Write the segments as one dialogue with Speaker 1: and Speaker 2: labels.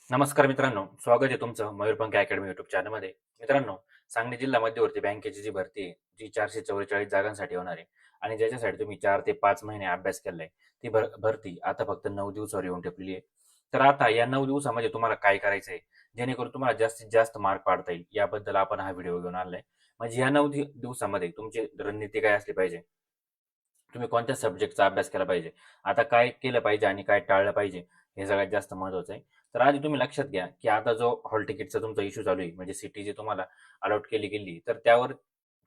Speaker 1: नमस्कार मित्रांनो, स्वागत आहे तुमचं मयूरपंख अकॅडमी युट्यूब चॅनलमध्ये. मित्रांनो, सांगली जिल्हा मध्यवर्ती बँकेची जी भरती आहे, जी 444 जागांसाठी होणार आहे आणि ज्याच्यासाठी तुम्ही 4 ते 5 महिने अभ्यास केलाय, ती भरती आता फक्त 9 दिवसावर येऊन ठेपलेली आहे. तर आता या 9 दिवसामध्ये तुम्हाला काय करायचं आहे, जेणेकरून तुम्हाला जास्तीत जास्त मार्क पाडता येईल, याबद्दल आपण हा व्हिडिओ घेऊन आलाय. म्हणजे या 9 दिवसामध्ये तुमची रणनीती काय असली पाहिजे, तुम्ही कोणत्या सब्जेक्टचा अभ्यास केला पाहिजे, आता काय केलं पाहिजे आणि काय टाळलं पाहिजे, हे सगळ्यात जास्त महत्त्वाचं आहे. तर आधी तुम्ही लक्षात घ्या, की आता जो हॉल तिकीटचा तुमचा इश्यू चालू आहे, म्हणजे सिटी जी तुम्हाला अलॉट केली गेली, तर त्यावर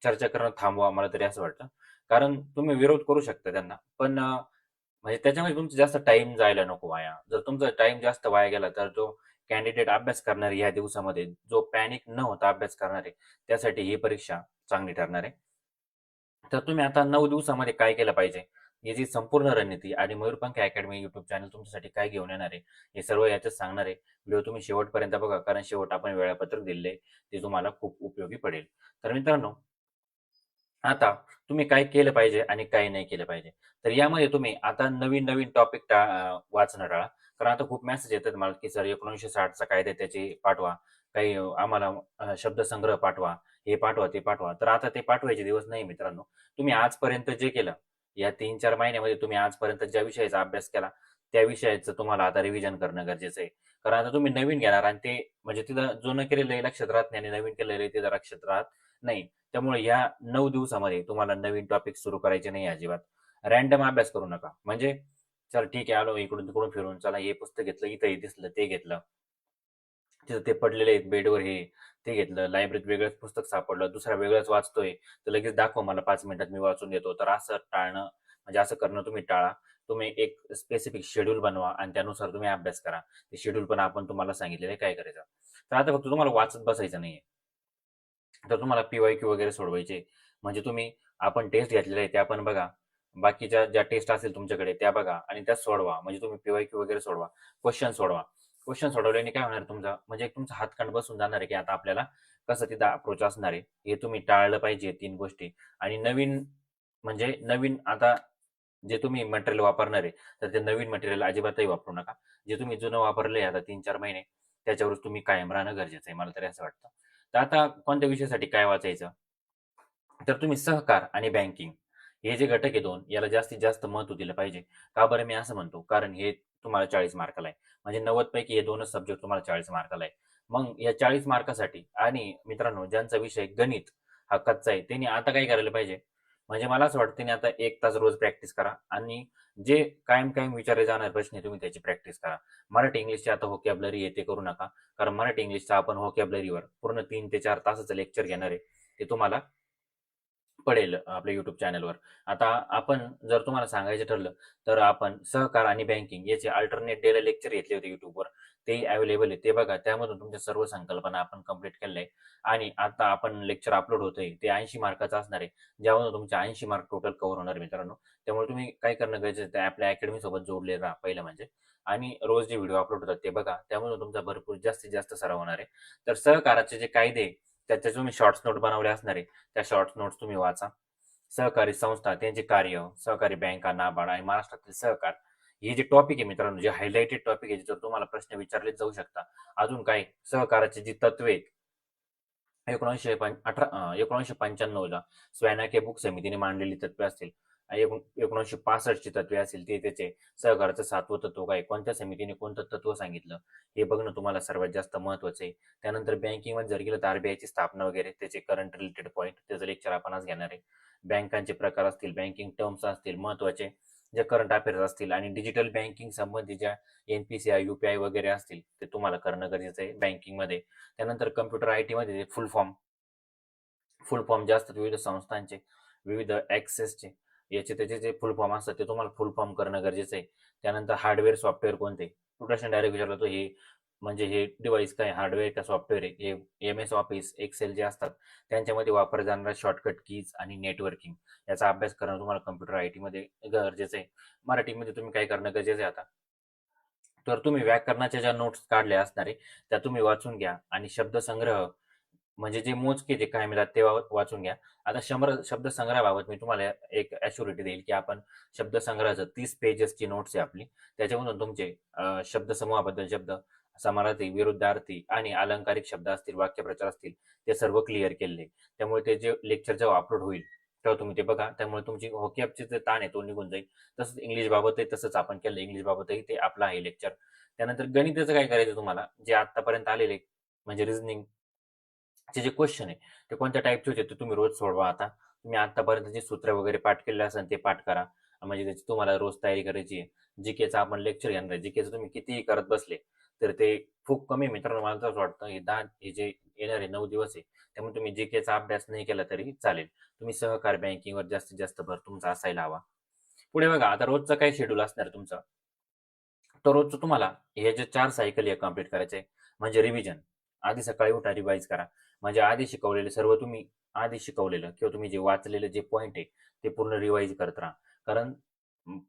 Speaker 1: चर्चा करणं थांबवा, मला तरी असं वाटतं. कारण तुम्ही विरोध करू शकता त्यांना, पण म्हणजे त्याच्यामध्ये तुमचा जास्त टाईम जायला नको वाया. जर तुमचा टाईम जास्त वाया गेला, तर जो कॅन्डिडेट अभ्यास करणार आहे या दिवसामध्ये, जो पॅनिक न होता अभ्यास करणार आहे, त्यासाठी ही परीक्षा चांगली ठरणार आहे. तर तुम्ही आता 9 दिवसामध्ये काय केलं पाहिजे, याची संपूर्ण रणनीती आणि मयूरपंख अकॅडमी युट्यूब चॅनल तुमच्यासाठी काय घेऊन येणार आहे, हे सर्व याच्यात सांगणार आहे. व्हिडिओ तुम्ही शेवटपर्यंत बघा, कारण शेवट आपण वेळापत्रक दिलेले आहे, ते तुम्हाला खूप उपयोगी पडेल. तर मित्रांनो, आता तुम्ही काय केलं पाहिजे आणि काय नाही केलं पाहिजे. तर यामध्ये तुम्ही आता नवीन-नवीन टॉपिक वाचणं टाळा. कारण आता खूप मेसेज येतात मला, की सर 1960 चा कायदा आहे त्याची पाठवा. काही आम्हाला शब्दसंग्रह पाठवा, हे पाठवा, ते पाठवा. तर आता ते पाठवायचे दिवस नाही मित्रांनो. तुम्ही आजपर्यंत जे केलं, या 3-4 महिन्यामध्ये तुम्ही आजपर्यंत ज्या विषयाचा अभ्यास केला, त्या विषयाचं तुम्हाला आता रिव्हिजन करणं गरजेचं आहे. कारण आता तुम्ही नवीन घेणार आणि ते म्हणजे तिथं जुनं केलेलं आहे लक्षात राहत नाही आणि नवीन केलेलं आहे तिथं लक्षात राहत नाही. त्यामुळे या 9 दिवसामध्ये तुम्हाला नवीन टॉपिक सुरू करायचे नाही अजिबात. रँडम अभ्यास करू नका. म्हणजे चल ठीक आहे, आलो इकडून-तिकडून फिरून, चला हे पुस्तक घेतलं, इथं हे दिसलं, ते घेतलं. तिथं ते पडलेले आहेत बेडवर हे, ते घेतलं. लायब्ररीत वेगळंच पुस्तक सापडलं, दुसरा वेगळंच वाचतोय, तर लगेच दाखव मला 5 मिनिटात मी वाचून देतो. तर असं टाळणं म्हणजे असं करणं तुम्ही टाळा. तुम्ही एक स्पेसिफिक शेड्यूल बनवा आणि त्यानुसार तुम्ही अभ्यास करा. ते शेड्यूल पण आपण तुम्हाला सांगितलेलं आहे काय करायचं. तर आता फक्त तुम्हाला वाचत बसायचं नाहीये. तर तुम्हाला पी-वाय-क्यू वगैरे सोडवायचे. म्हणजे तुम्ही आपण टेस्ट घेतलेल्या आहेत त्या पण बघा. बाकीच्या ज्या टेस्ट असतील तुमच्याकडे त्या बघा आणि त्या सोडवा. म्हणजे तुम्ही पी-वाय-क्यू वगैरे सोडवा. क्वेश्चन सोडवा. क्वेश्चन सोडवल्याने काय होणार तुमचा म्हणजे एक तुमचा हातखंड बसून जाणार आहे, की आता आपल्याला कसं तिथं अप्रोच असणार आहे. हे तुम्ही टाळलं पाहिजे 3 गोष्टी. आणि नवीन म्हणजे नवीन आता जे तुम्ही मटेरियल वापरणार आहे, तर ते नवीन मटेरियल अजिबातही वापरू नका. जे तुम्ही जुनं वापरलंय आता 3-4 महिने, त्याच्यावरच तुम्ही कायम राहणं गरजेचं आहे. मला तरी असं वाटतं. तर आता कोणत्या विषयासाठी काय वाचायचं? तर तुम्ही सहकार आणि बँकिंग हे जे घटक आहे 2, याला जास्तीत जास्त महत्त्व दिलं पाहिजे. का बरं मी असं म्हणतो? कारण हे तुम्हाला 40 मार्काला आहे. म्हणजे 90 पैकी हे 2च सब्जेक्ट तुम्हाला 40 मार्काला आहे. मग या 40 मार्कासाठी आणि मित्रांनो ज्यांचा विषय गणित हा कच्चा आहे, त्यांनी आता काय करायला पाहिजे? म्हणजे मला असं वाटतं त्यांनी आता 1 तास रोज प्रॅक्टिस करा आणि जे कायम विचारले जाणारे प्रश्न आहे, तुम्ही त्याची प्रॅक्टिस करा. मराठी इंग्लिशची आता व्होकॅब्युलरी आहे ते करू नका. कारण मराठी इंग्लिशचा आपण व्होकॅब्युलरीवर पूर्ण 3 ते 4 तासाचं लेक्चर घेणार आहे. ते तुम्हाला पडेल आपल्या YouTube चॅनलवर. आता आपण जर तुम्हाला सांगायचं ठरलं, तर आपण सहकार आणि बँकिंग याचे अल्टरनेट डेला लेक्चर घेतले होते YouTubeवर. ते अवेलेबल आहे. ते बघा. त्यामधून तुमच्या सर्व संकल्पना आपण कंप्लीट केलेल्या आहे. आणि आता आपण लेक्चर अपलोड होतंय, ते 80 मार्काचं असणार आहे. ज्यामधून तुमचे 80 मार्क टोटल कव्हर होणार आहे मित्रांनो. त्यामुळे तुम्ही काय करणं गरजेचं आहे, आपल्या अकॅडमीसोबत जोडले राहा पहिलं म्हणजे. आणि रोज जे व्हिडिओ अपलोड होतात ते बघा. त्यामधून तुमचा भरपूर जास्तीत जास्त सराव होणार आहे. तर सहकाराचे जे कायदे आहे, त्याचे तुम्ही शॉर्ट्स नोट बनवले असणार आहे. त्या शॉर्ट नोट्स तुम्ही वाचा. सहकारी संस्था, त्यांचे कार्य, सहकारी बँका, नाबार्ड आणि महाराष्ट्रातील सहकार हे जे टॉपिक आहे मित्रांनो, जे हायलाइटेड टॉपिक आहे, ज्याच्यावर तुम्हाला प्रश्न विचारले जाऊ शकता. अजून काय सहकाराची जी तत्वे आहेत, 1995ला स्वॅनाके बुक समितीने मांडलेली तत्वे असतील. 1965 ची तत्वे असतील ते त्याचे सहकाराचं 7वं तत्व काय, कोणत्या समितीने कोणतं तत्व सांगितलं, हे बघणं तुम्हाला सर्वात जास्त महत्त्वाचं आहे. त्यानंतर बँकिंगमध्ये जर गेलं तर आरबीआयची स्थापना वगैरे त्याचे करंट रिलेटेड पॉईंट त्याचं लेक्चर आपण आज घेणार आहे. बँकांचे प्रकार असतील, बँकिंग टर्म्स असतील महत्त्वाचे, जे करंट अफेअर्स असतील आणि डिजिटल बँकिंग संबंधी ज्या एनपीसीआय, यूपीआय वगैरे असतील, ते तुम्हाला करणं गरजेचं आहे बँकिंगमध्ये. त्यानंतर कम्प्युटर आयटीमध्ये फुल फॉर्म जे असतात विविध संस्थांचे, विविध ॲक्सेसचे, याचे त्याचे जे फुल फॉर्म असतात ते तुम्हाला फुल फॉर्म करणं गरजेचं आहे. त्यानंतर हार्डवेअर, सॉफ्टवेअर कोणते? तो प्रश्न डायरेक्ट विचारला जातो, हे म्हणजे हे डिव्हाइस काय हार्डवेअर का सॉफ्टवेअर आहे? हे एम-एस ऑफिस, एक्सेल जे असतात त्यांच्यामध्ये वापरल्या जाणाऱ्या शॉर्टकट कीज आणि नेटवर्किंग याचा अभ्यास करणं तुम्हाला कम्प्युटर आयटीमध्ये गरजेचं आहे. मराठीमध्ये तुम्ही काय करणं गरजेचं आहे आता? तर तुम्ही व्याकरणाच्या ज्या नोट्स काढल्या असणार आहे, त्या तुम्ही वाचून घ्या आणि शब्दसंग्रह म्हणजे जे मोजके जे काय मिळतात ते वाचून घ्या. आता 100 शब्दसंग्रहाबाबत मी तुम्हाला एक ॲश्युरिटी देईल, की आपण शब्दसंग्रहाचं 30 पेजेसची नोट्स आहे आपली. त्याच्यामधून तुमचे शब्दसमूहाबद्दल शब्द समानार्थी, विरुद्धार्थी आणि अलंकारिक शब्द असतील, वाक्यप्रचार असतील, ते सर्व क्लिअर केले. त्यामुळे ते जे लेक्चर जेव्हा अपलोड होईल तेव्हा तुम्ही ते बघा. त्यामुळे तुमची व्होकॅबचे जे ताण आहे तो निघून जाईल. तसंच इंग्लिश बाबतही तसंच आपण केलं. इंग्लिश बाबतही ते आपलं आहे लेक्चर. त्यानंतर गणिताचं काय करायचं तुम्हाला, जे आतापर्यंत आलेले म्हणजे रिझनिंग चे जे क्वेश्चन आहे ते कोणत्या टाईपचे होते ते तुम्ही रोज सोडवा. आता तुम्ही आतापर्यंत जे सूत्र वगैरे पाठ केले असेल ते पाठ करा. म्हणजे त्याची तुम्हाला रोज तयारी करायची आहे. जीकेचा आपण लेक्चर घेणार आहे. जीकेचं तुम्ही कितीही करत बसले तर ते खूप कमी मित्रांनो. मला तर असं वाटतं हे जे येणारे 9 दिवस आहे त्यामुळे तुम्ही जीकेचा अभ्यास नाही केला तरी चालेल. तुम्ही सहकार बँकिंगवर जास्तीत जास्त भर तुमचा असायला हवा. पुढे बघा, आता रोजचं काय शेड्यूल असणार तुमचं, तर रोजचं तुम्हाला हे जे 4 सायकल आहे कंप्लीट करायचे. म्हणजे रिव्हिजन, आधी सकाळी उठा, रिवाईज करा. म्हणजे आधी शिकवलेले सर्व तुम्ही आधी शिकवलेलं किंवा तुम्ही जे वाचलेले जे पॉईंट आहे ते पूर्ण रिवाईज करत राहा. कारण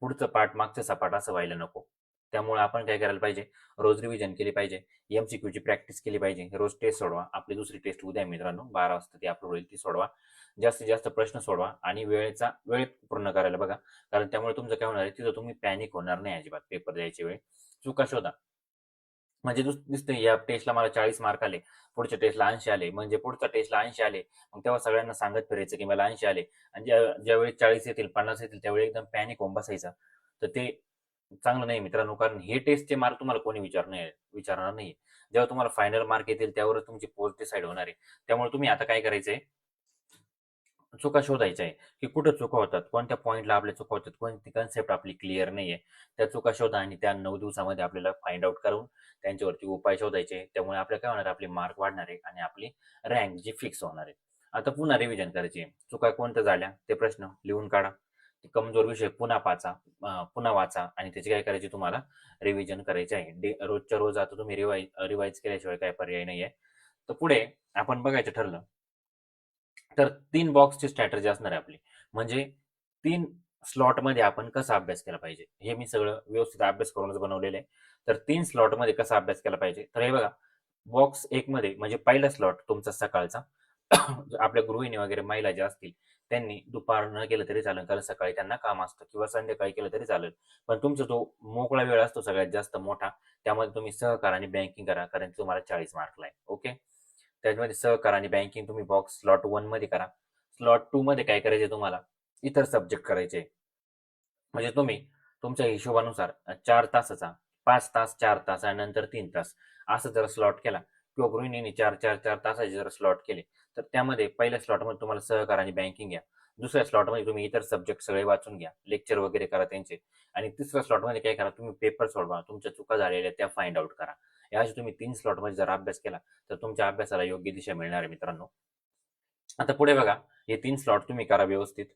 Speaker 1: पुढचं पाठ मागचं सपाट असं व्हायला नको. त्यामुळे आपण काय करायला पाहिजे, रोज रिव्हिजन केली पाहिजे. एमसीक्यूची प्रॅक्टिस केली पाहिजे. रोज टेस्ट सोडवा. आपली दुसरी टेस्ट उद्या आहे मित्रांनो, 12 वाजता ती अपलोड होईल, ती सोडवा. जास्तीत जास्त प्रश्न सोडवा आणि वेळेत पूर्ण करायला बघा. कारण त्यामुळे तुमचं काय होणार आहे, तिथं तुम्ही पॅनिक होणार नाही अजिबात. पेपर द्यायच्या वेळी चुका शोधा. म्हणजे दिसतंय या टेस्टला मला 40 मार्क आले, पुढच्या टेस्टला 80 आले. म्हणजे पुढच्या टेस्टला 80 आले, मग तेव्हा सगळ्यांना सांगत फिरायचं की मला 80 आले. आणि ज्यावेळी 40 येतील, 50 येतील, त्यावेळी एकदम पॅनिक होऊन बसायचं. तर ते चांगलं नाही मित्रांनो. कारण हे टेस्टचे मार्क तुम्हाला कोणी विचारणार नाही. जेव्हा तुम्हाला फायनल मार्क येतील त्यावरच तुमची पोस्ट डिसाईड होणार आहे. त्यामुळे तुम्ही आता काय करायचंय, चुका शोधायच्या आहे की कुठं चुका होतात, कोणत्या पॉईंटला आपल्या चुका होतात, कोणती कन्सेप्ट आपली क्लिअर नाहीये. त्या चुका शोधा आणि त्या 9 दिवसामध्ये आपल्याला फाइंड आउट करून त्यांच्यावरती उपाय शोधायचे. त्यामुळे आपल्याला काय होणार, आपले मार्क वाढणार आहे आणि आपली रँक जी फिक्स होणार आहे. आता पुन्हा रिव्हिजन करायची आहे. चुका कोणत्या झाल्या ते प्रश्न लिहून काढा. ते कमजोर विषय पुन्हा वाचा आणि त्याची काय करायची, तुम्हाला रिव्हिजन करायचे आहे. रोजच्या रोज आता तुम्ही रिवाईज केल्याशिवाय काय पर्याय नाहीये. तर पुढे आपण बघायचं ठरलं तर 3 बॉक्सची स्ट्रॅटर्जी असणार आहे आपली. म्हणजे 3 स्लॉटमध्ये आपण कसा अभ्यास केला पाहिजे, हे मी सगळं व्यवस्थित अभ्यास करूनच बनवलेलं आहे. तर 3 स्लॉटमध्ये कसा अभ्यास केला पाहिजे, तर हे बघा. बॉक्स 1 मध्ये म्हणजे पहिला स्लॉट तुमचा सकाळचा. आपल्या गृहिणी वगैरे महिला ज्या असतील त्यांनी दुपार न केलं तरी चालेल, कारण सकाळी त्यांना काम असतं, किंवा संध्याकाळी केलं तरी चालेल. पण तुमचा जो मोकळा वेळ असतो सगळ्यात जास्त मोठा, त्यामध्ये तुम्ही सहकार आणि बँकिंग करा, कारण तुम्हाला 40 मार्कला आहे. ओके. त्याच्यामध्ये सहकार आणि बँकिंग तुम्ही बॉक्स स्लॉट 1 मध्ये करा. स्लॉट 2 मध्ये काय करायचे तुम्हाला, इतर सब्जेक्ट करायचे. म्हणजे तुम्ही तुमच्या हिशोबानुसार 4 तासाचा 5 तास, 4 तास आणि नंतर 3 तास असं जर स्लॉट केला, किंवा गृहिणींनी 4 4 4 तासाचे जर स्लॉट केले, तर त्यामध्ये पहिल्या स्लॉटमध्ये तुम्हाला सहकार आणि बँकिंग घ्या. दुसऱ्या स्लॉटमध्ये तुम्ही इतर सब्जेक्ट सगळे वाचून घ्या, लेक्चर वगैरे करा त्यांचे. आणि तिसऱ्या स्लॉटमध्ये काय करा, तुम्ही पेपर सोडवा, तुमच्या चुका झालेल्या त्या फाइंड आउट करा. या अशी तुम्ही 3 स्लॉटमध्ये जर अभ्यास केला तर तुमच्या अभ्यासाला योग्य दिशा मिळणार आहे मित्रांनो. आता पुढे बघा, हे 3 स्लॉट तुम्ही करा व्यवस्थित.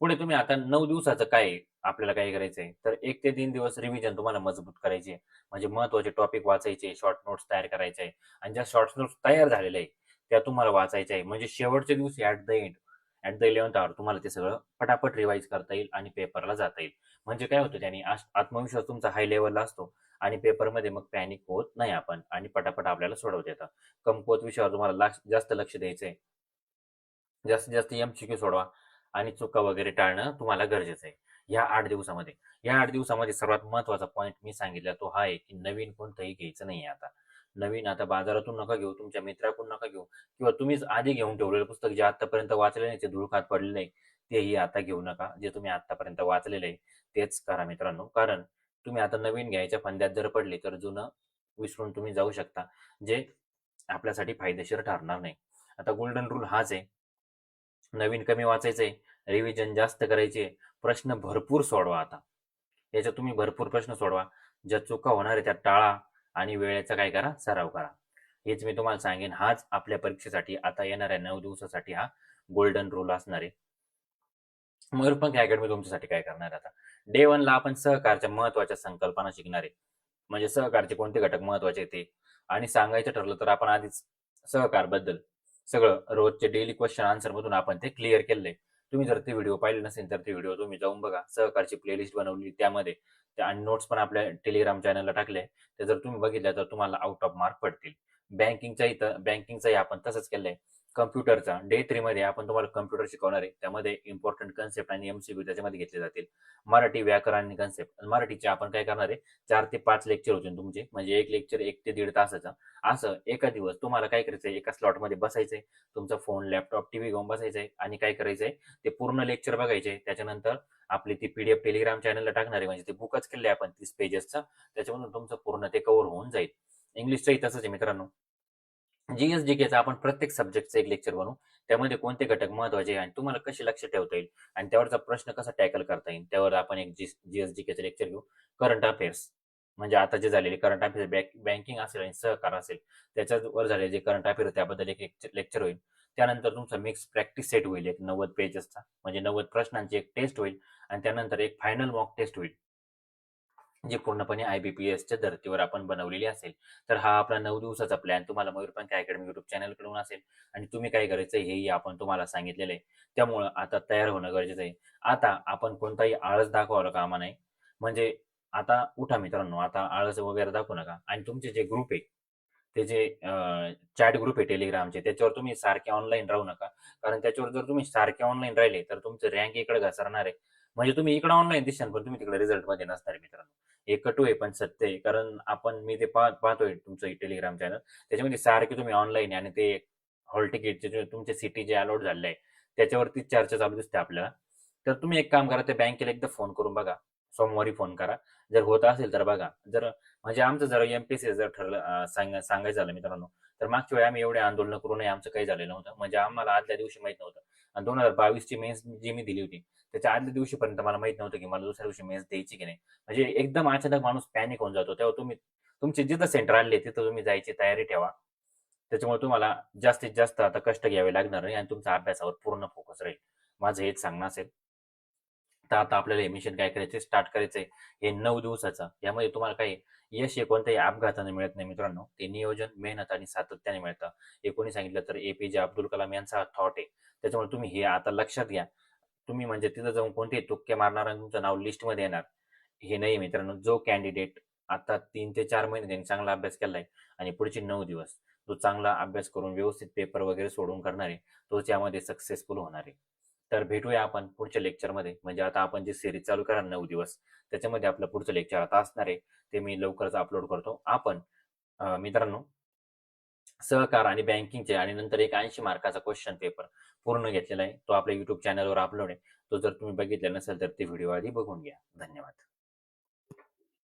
Speaker 1: पुढे तुम्ही आता 9 दिवसाचं काय आहे, आपल्याला काय करायचंय, तर 1 ते 3 दिवस रिव्हिजन तुम्हाला मजबूत करायची आहे. म्हणजे महत्वाचे टॉपिक वाचायचे, शॉर्ट नोट्स तयार करायचे आहे. आणि ज्या शॉर्ट नोट्स तयार झालेल्या आहे त्या तुम्हाला वाचायच्या आहे. म्हणजे शेवटच्या दिवशी ऍट द 11th आवर तुम्हाला ते सगळं पटापट रिवाईज करता येईल आणि पेपरला जाता येईल. म्हणजे काय होतं त्याने, आत्मविश्वास तुमचा हाय लेवलला असतो आणि पेपरमध्ये मग पॅनिक होत नाही आपण, आणि पटापट आपल्याला सोडवता येतं. कमकुवत विषयावर तुम्हाला जास्त लक्ष द्यायचंय. जास्तीत जास्त एमसीक्यू सोडवा आणि चुका वगैरे टाळणं तुम्हाला गरजेचं आहे या 8 दिवसामध्ये. या 8 दिवसामध्ये सर्वात महत्वाचा पॉईंट मी सांगितला तो हा आहे की नवीन कोणतंही घ्यायचं नाहीये आता. नवीन आता बाजारातून नका घेऊ, तुमच्या मित्राकडून नका घेऊ, किंवा तुम्हीच आधी घेऊन ठेवलेलं पुस्तक जे आतापर्यंत वाचले नाही, ते धुळखात पडलेलं आहे, तेही आता घेऊ नका. जे तुम्ही आतापर्यंत वाचलेलं आहे तेच करा मित्रांनो. कारण तुम्ही आता नवीन घ्यायच्या फंद्यात जर पडले तर जुनं विसरून तुम्ही जाऊ शकता, जे आपल्यासाठी फायदेशीर ठरणार नाही. आता गोल्डन रूल हाच आहे, नवीन कमी वाचायचंय, रिव्हिजन जास्त करायचे, प्रश्न भरपूर सोडवा. आता याच्यात तुम्ही भरपूर प्रश्न सोडवा, ज्या चुका होणार आहे त्या टाळा आणि वेळेचा काय करा, सराव करा. हेच मी तुम्हाला सांगेन. हाच आपल्या परीक्षेसाठी आता येणाऱ्या 9 दिवसासाठी हा गोल्डन रूल असणार आहे. मयूरपंख अकॅडमी तुमच्यासाठी काय करणार आहे आता, डे 1 ला आपण सहकारच्या महत्वाच्या संकल्पना शिकणार आहे. म्हणजे सहकारचे कोणते घटक महत्वाचे ते, आणि सांगायचं ठरलं तर आपण आधीच सहकार बद्दल सगळं रोजचे डेली क्वेश्चन आन्सर मधून आपण ते क्लिअर केलंय. तुम्ही जर ते व्हिडिओ पाहिले नसेल तर ते व्हिडिओ तुम्ही जाऊन बघा. सहकारची प्लेलिस्ट बनवली त्यामध्ये आणि नोट्स पण आपल्या टेलिग्राम चॅनलला टाकले. ते जर तुम्ही बघितलं तर तुम्हाला आउट ऑफ मार्क पडतील. बँकिंगचाही आपण तसंच केलंय. कम्प्युटरचा डे 3 मध्ये आपण तुम्हाला कम्प्युटर शिकवणार आहे. त्यामध्ये इम्पॉर्टंट कन्सेप्ट आणि एमसीक्यू त्याच्यामध्ये घेतले जातील. मराठी व्याकरण आणि कन्सेप्ट. मराठीचे आपण काय करणार आहे, 4 ते 5 लेक्चर होतील तुमचे. म्हणजे एक लेक्चर 1 ते 1.5 तासाचं. असं एका दिवस तुम्हाला काय करायचंय, एका स्लॉटमध्ये बसायचंय. तुमचा फोन, लॅपटॉप, टीव्ही घेऊन बसायचंय आणि काय करायचंय, ते पूर्ण लेक्चर बघायचे. त्याच्यानंतर आपली ती पीडीएफ टेलिग्राम चॅनलला टाकणार आहे. म्हणजे ते बुकच केले आपण 30 पेजेसचं. त्याच्यामधून तुमचं पूर्ण ते कव्हर होऊन जाईल. इंग्लिशचंही तसंच आहे मित्रांनो. जीएस जीकेचा आपण प्रत्येक सब्जेक्टचं एक लेक्चर बनवू. त्यामध्ये कोणते घटक महत्वाचे आहे आणि तुम्हाला कसे लक्ष ठेवता येईल आणि त्यावरचा प्रश्न कसा टॅकल करता येईल, त्यावर आपण एक जीएस जीकेचं लेक्चर घेऊ. करंट अफेअर्स म्हणजे आता जे झालेले करंट अफेअर्स, बँकिंग असेल आणि सहकार असेल, त्याच्यावर झालेले जे करंट अफेअर्स त्याबद्दल एक लेक्चर होईल. त्यानंतर तुमचा मिक्स प्रॅक्टिस सेट होईल एक 90 पेजेसचा, म्हणजे 90 प्रश्नांची एक टेस्ट होईल आणि त्यानंतर एक फायनल मॉक टेस्ट होईल, जी पूर्णपणे आयबीपीएसच्या धर्तीवर आपण बनवलेली असेल. तर हा आपला 9 दिवसाचा प्लॅन तुम्हाला मयूरपंख अकॅडमी युट्यूब चॅनलकडून असेल आणि तुम्ही काय करायचं हेही आपण तुम्हाला सांगितलेलं आहे. त्यामुळं आता तयार होणं गरजेचं आहे. आता आपण कोणताही आळस दाखवायला कामा नाही. म्हणजे आता उठा मित्रांनो, आता आळस वगैरे दाखवू नका आणि तुमचे जे ग्रुप आहे, ते जे चॅट ग्रुप आहे टेलिग्रामचे, त्याच्यावर तुम्ही सारखे ऑनलाईन राहू नका. कारण त्याच्यावर जर तुम्ही सारखे ऑनलाईन राहिले तर तुमचं रँक इकडे घसरणार आहे. म्हणजे तुम्ही इकडे ऑनलाईन दिसाल पण तुम्ही तिकडे रिझल्टमध्ये नसणार आहे मित्रांनो. हे कटू आहे पण सत्य आहे. कारण मी ते पाहतोय तुमचं टेलिग्राम चॅनल, त्याच्यामध्ये सारखे तुम्ही ऑनलाईन आहे आणि ते हॉल तिकीटचे जे तुमचे सिटी जे अलॉट झाले आहे त्याच्यावरती चर्चा चालू दिसते आपल्याला. तर तुम्ही एक काम करा, त्या बँकेला एकदा फोन करून बघा. सोमवारी फोन करा. जर होत असेल तर बघा. जर म्हणजे आमचं जर एमपीएससी जर ठरलं, सांगायचं झालं मित्रांनो, तर मागच्या वेळी आम्ही एवढे आंदोलन करूनही आमचं काही झालेलं नव्हतं. म्हणजे आम्हाला आदल्या दिवशी माहित नव्हतं. आणि 2022 ची मेन्स जी मी दिली होती त्याच्या आदल्या दिवशीपर्यंत मला माहित नव्हतं की मला दुसऱ्या दिवशी मेन्स द्यायची की नाही. म्हणजे एकदम अचानक माणूस पॅनिक होऊन जातो. तेव्हा तुम्ही तुमचे जिथं सेंटर आले तिथं तुम्ही जायची तयारी ठेवा. त्याच्यामुळे तुम्हाला जास्तीत जास्त आता कष्ट घ्यावे लागणार नाही आणि तुमचा अभ्यासावर पूर्ण फोकस राहील. माझं हेच सांगणं असेल. तर आता आपल्याला हे मिशन काय करायचे, स्टार्ट करायचंय. हे 9 दिवसाचं. यामध्ये तुम्हाला काही यश हे कोणत्याही अपघाताने मिळत नाही मित्रांनो. ते नियोजन, मेहनत आणि सातत्याने मिळतं. हे कोणी सांगितलं तर एपीजे अब्दुल कलाम यांचा थॉट आहे. त्याच्यामुळे तुम्ही हे आता लक्षात घ्या. तुम्ही म्हणजे तिथं जाऊन कोणतेही तुक्के मारणार आणि तुमचं नाव लिस्टमध्ये येणार हे नाही मित्रांनो. जो कॅन्डिडेट आता 3 ते 4 महिने त्यांनी चांगला अभ्यास केलाय आणि पुढचे 9 दिवस जो चांगला अभ्यास करून व्यवस्थित पेपर वगैरे सोडून करणार आहे, तोच यामध्ये सक्सेसफुल होणार आहे. तर भेटूया आपण पुढच्या लेक्चरमध्ये. म्हणजे आता आपण जी सिरीज चालू करा 9 दिवस, त्याच्यामध्ये आपलं पुढचं लेक्चर आता असणार आहे. ते मी लवकरच अपलोड करतो. आपण मित्रांनो, सहकार आणि बँकिंगचे आणि नंतर एक 80 मार्काचा क्वेश्चन पेपर पूर्ण घेतलेला आहे. तो आपल्या युट्यूब चॅनलवर अपलोड आहे. तो जर तुम्ही बघितला नसेल तर ते व्हिडिओ आधी बघून घ्या. धन्यवाद.